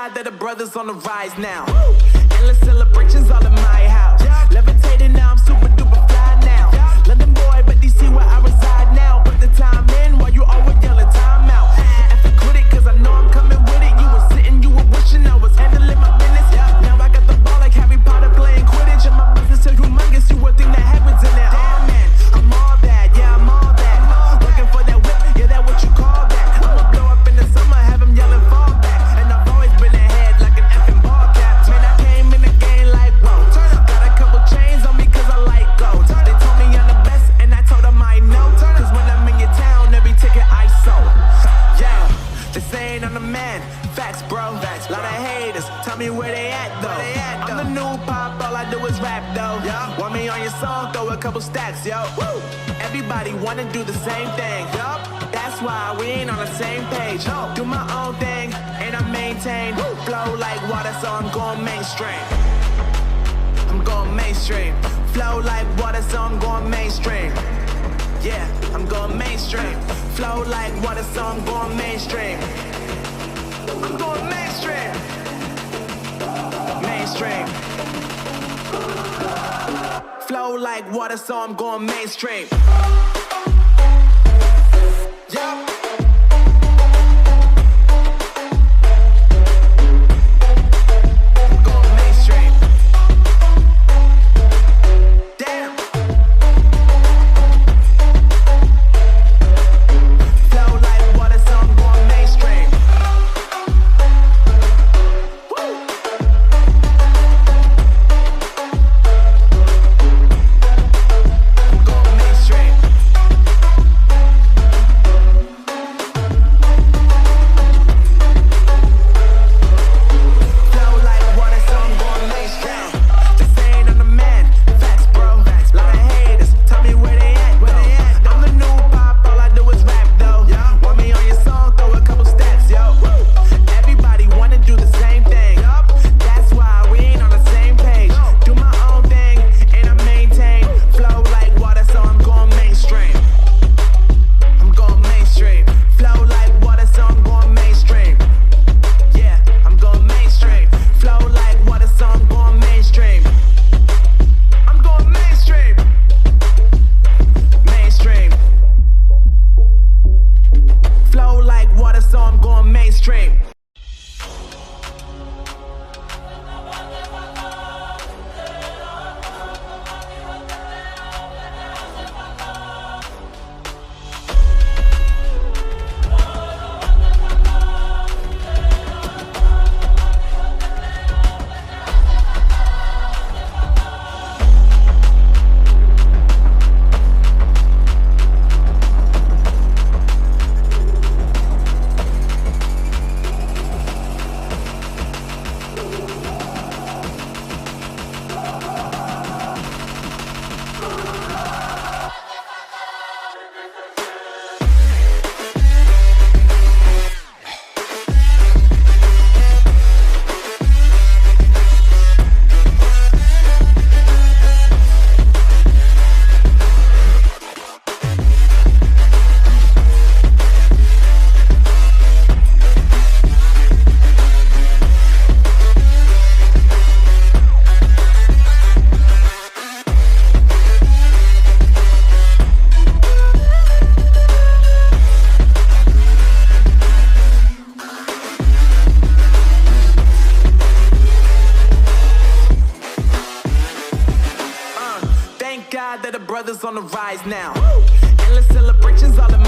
God that the brothers on the rise now. Endless celebrations all in my house. Levitating now, I'm super duper fly now. London boy, but DC where I reside now. Put the time in while you always yelling time out. If you quit it, cause I know I'm coming with it. You were sitting, you were wishing I was handling my business. Now I got the ball like Harry Potter playing Quidditch. And my business so humongous, you would think that happens in there. Oh man, I'm all that, yeah, I'm all that. Looking for that whip, yeah, that what you call that. I'ma blow up in the summer, have them yelling fall back. And I've always been ahead like an effing ball cap. Man, I came in the game like, whoa. Got a couple chains on me cause I like gold. They told me I'm the best and I told them I know. Cause when I'm in your town, every ticket I sold. Yeah, they saying I'm the man. Facts, bro. Lot of haters, tell me where they at though. I'm the new pop, all I do is rap though. Want me on your song, throw a couple stacks, yo. Woo. Everybody wanna do the same thing. That's why we ain't on the same page. Do my own thing, and I maintain. Flow like water, so I'm going mainstream. I'm going mainstream. Flow like water, so I'm going mainstream. Yeah, I'm going mainstream. Flow like water, so I'm going mainstream. I'm going mainstream. Mainstream. Flow like water, so I'm going mainstream. Yeah. God that the brothers on the rise now. Endless celebrations all in